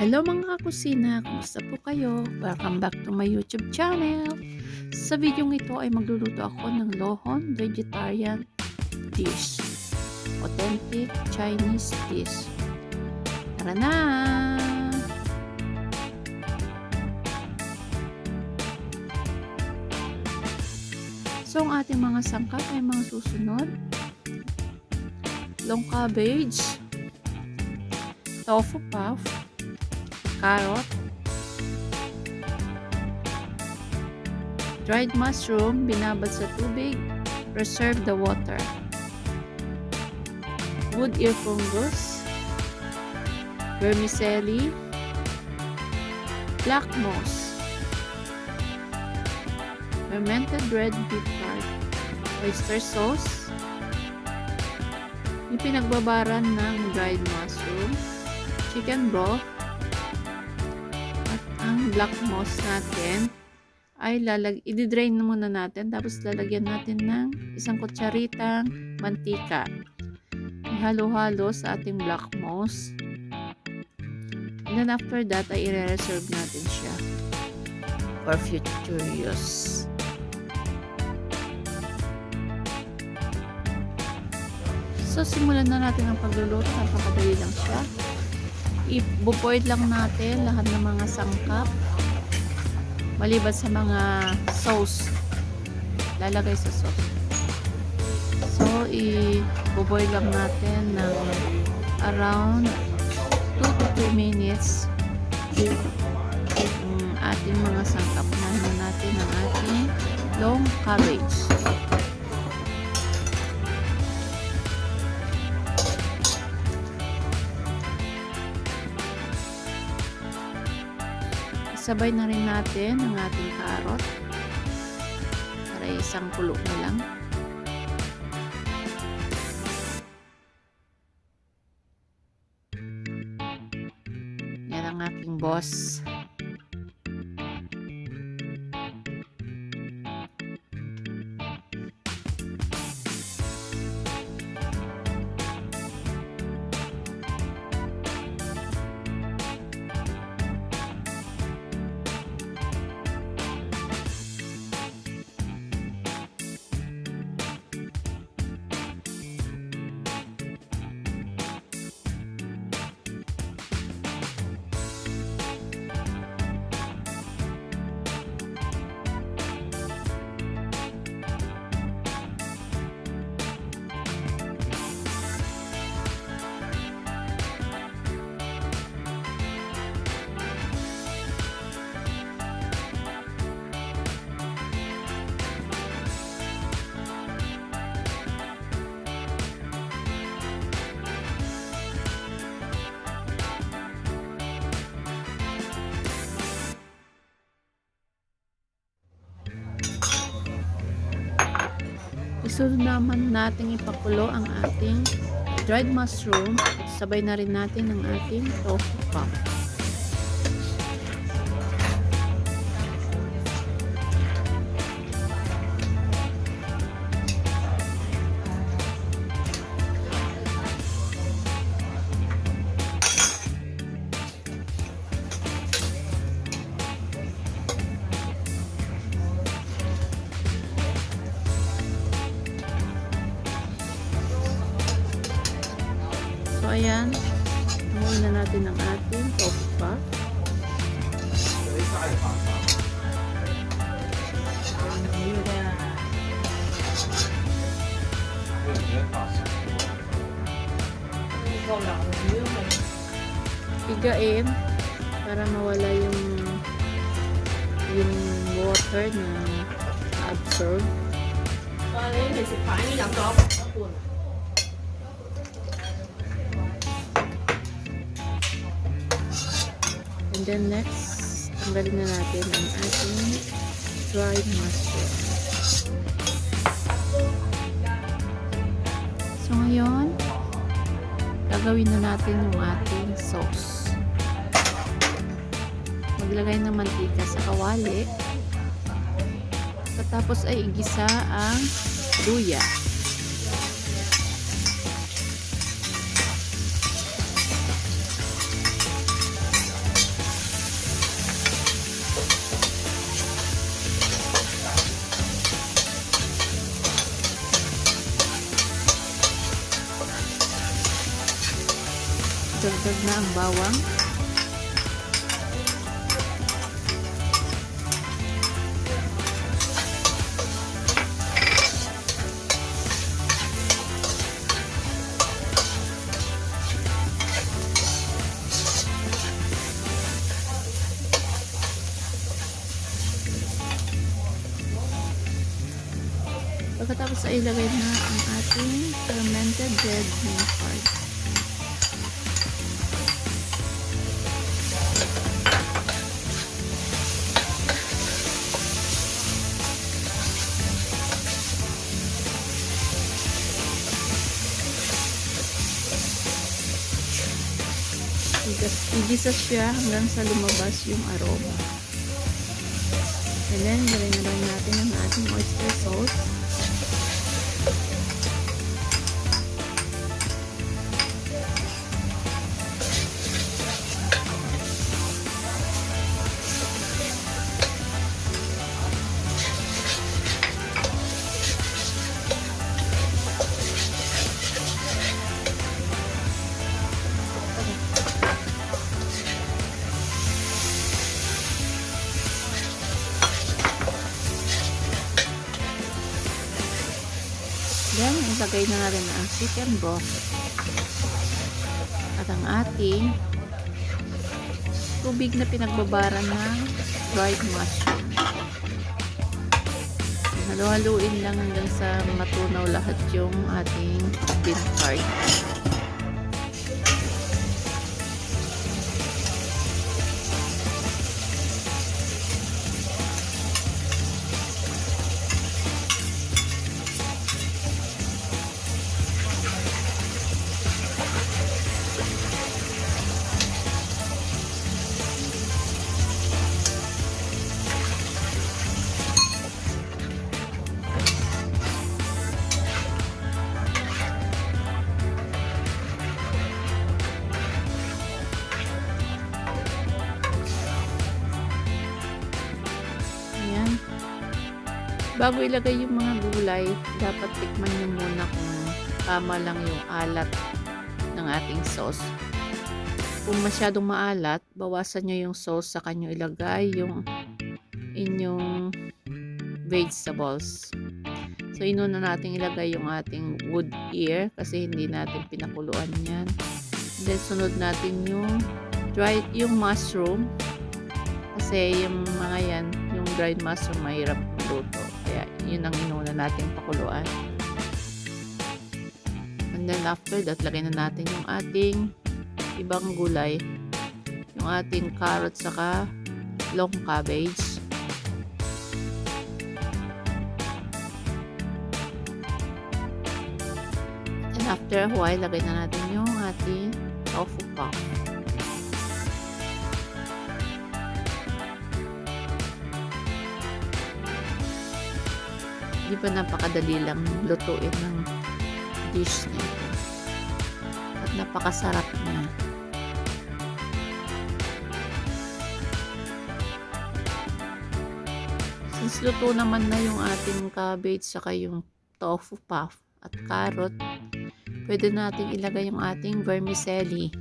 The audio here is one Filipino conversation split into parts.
Hello mga kakusina, kumusta po kayo? Welcome back to my YouTube channel. Sa video ito ay magluluto ako ng lohon vegetarian dish. Authentic Chinese dish. Tara na! So ang ating mga sangkap ay mga susunod. Long cabbage, tofu puff, carrot, dried mushroom, binabad sa tubig, preserve the water, wood ear fungus, vermicelli, black moss, fermented red beancurd, oyster sauce, yung pinagbabaran ng dried mushroom, chicken broth, ang black moss natin ay i-drain muna natin, tapos lalagyan natin ng isang kutsaritang mantika. Ihalo-halo sa ating black moss. And then after that ay i-reserve natin siya for future use. So simulan na natin ang pagluluto. Napakadali lang siya. I-boil lang natin lahat ng mga sangkap maliban sa mga sauce, lalagay sa sauce. So i-boil lang natin ng around 2 to 3 minutes yung ating mga sangkap. Unahin natin ang ating long cabbage. Sabay na rin natin ang ating carrot para isang kulo na lang. Yan ang aking boss. Isunod naman natin ipakulo ang ating dried mushroom. Sabay na rin natin ang ating tofu puff. So ayan, muna natin ang ating tofu puff. Pigain para mawala yung water na absorb. And then next, tanggalin na natin ang ating dried mushroom. So ngayon, gagawin na natin yung ating sauce. Maglagay ng mantika sa kawali. Tapos ay igisa ang luya. Dagdag na ang bawang. Pagkatapos ay ilagay na ang ating fermented red beancurd. Igisa siya hanggang sa lumabas yung aroma. And then, gawin na lang natin ang ating oyster sauce. Then, ilagay na natin ang chicken broth at ang ating tubig na pinagbabaran ng dried mushroom. Halu-haluin lang hanggang sa matunaw lahat yung ating beancurd. Bago ilagay yung mga gulay, dapat tikman nyo muna kung tama lang yung alat ng ating sauce. Kung masyadong maalat, bawasan nyo yung sauce, saka nyo ilagay yung inyong vegetables. So, inuna natin ilagay yung ating wood ear kasi hindi natin pinakuluan yan. Then, sunod natin yung mushroom. Kasi yung mga yan, yung dried mushroom, mahirap luto. Kaya, yun ang inuna natin pakuluan. And then, after that, lagay na natin yung ating ibang gulay. Yung ating carrot saka long cabbage. And after a while, lagay na natin yung ating tofu puff. Di ba napakadali lang lutuin ng dish nito. At napakasarap niya. Since luto naman na yung ating cabbage saka yung tofu puff at carrot, pwede natin ilagay yung ating vermicelli.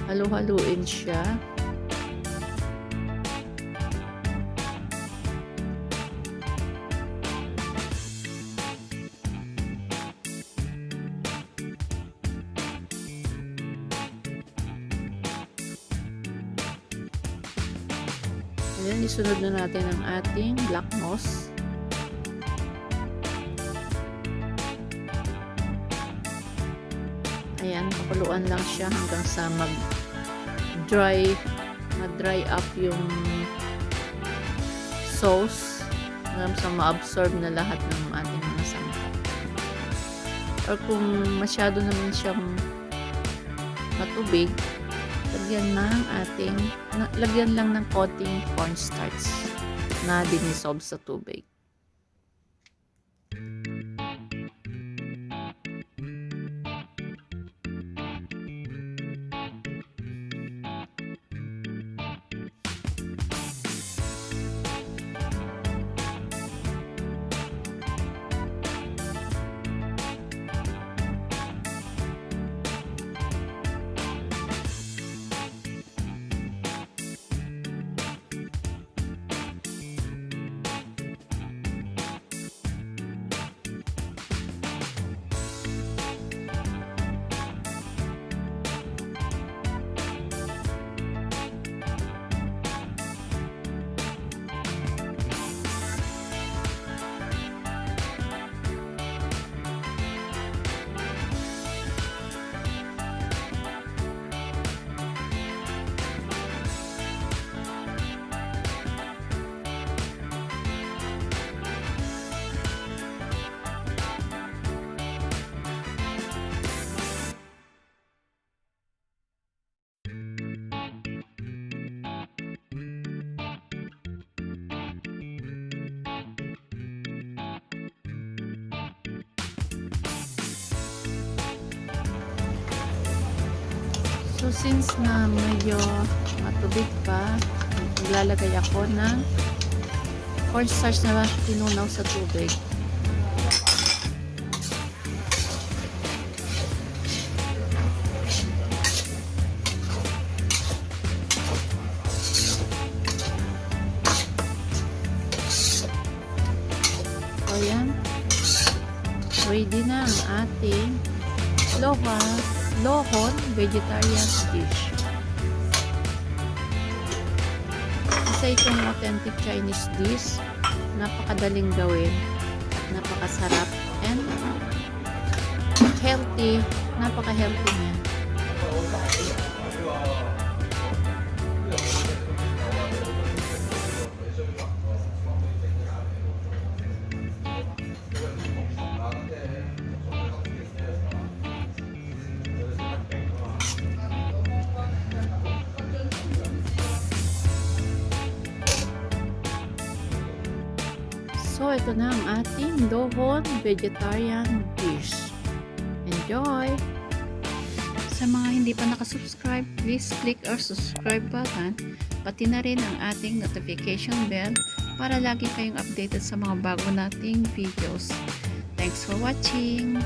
Halu-haluin siya. Ayan, isunod na natin ang ating black moss. Ayan, pakuluan lang siya hanggang sa mag-dry up yung sauce, hanggang sa ma-absorb na lahat ng ating mga sangkap. Or kung masyado naman siyang matubig, lagyan lang ng konting cornstarch na dinisolve sa tubig. So since na medyo matubig pa, maglalagay ako ng cornstarch na tinunaw sa tubig. So yan, ready na ang ating lohon vegetarian dish. Isa itong authentic Chinese dish, napakadaling gawin at napakasarap and healthy, napaka-healthy niya. So, ito na ang ating lohon vegetarian dish. Enjoy! Sa mga hindi pa nakasubscribe, please click our subscribe button, pati na rin ang ating notification bell para lagi kayong updated sa mga bago nating videos. Thanks for watching!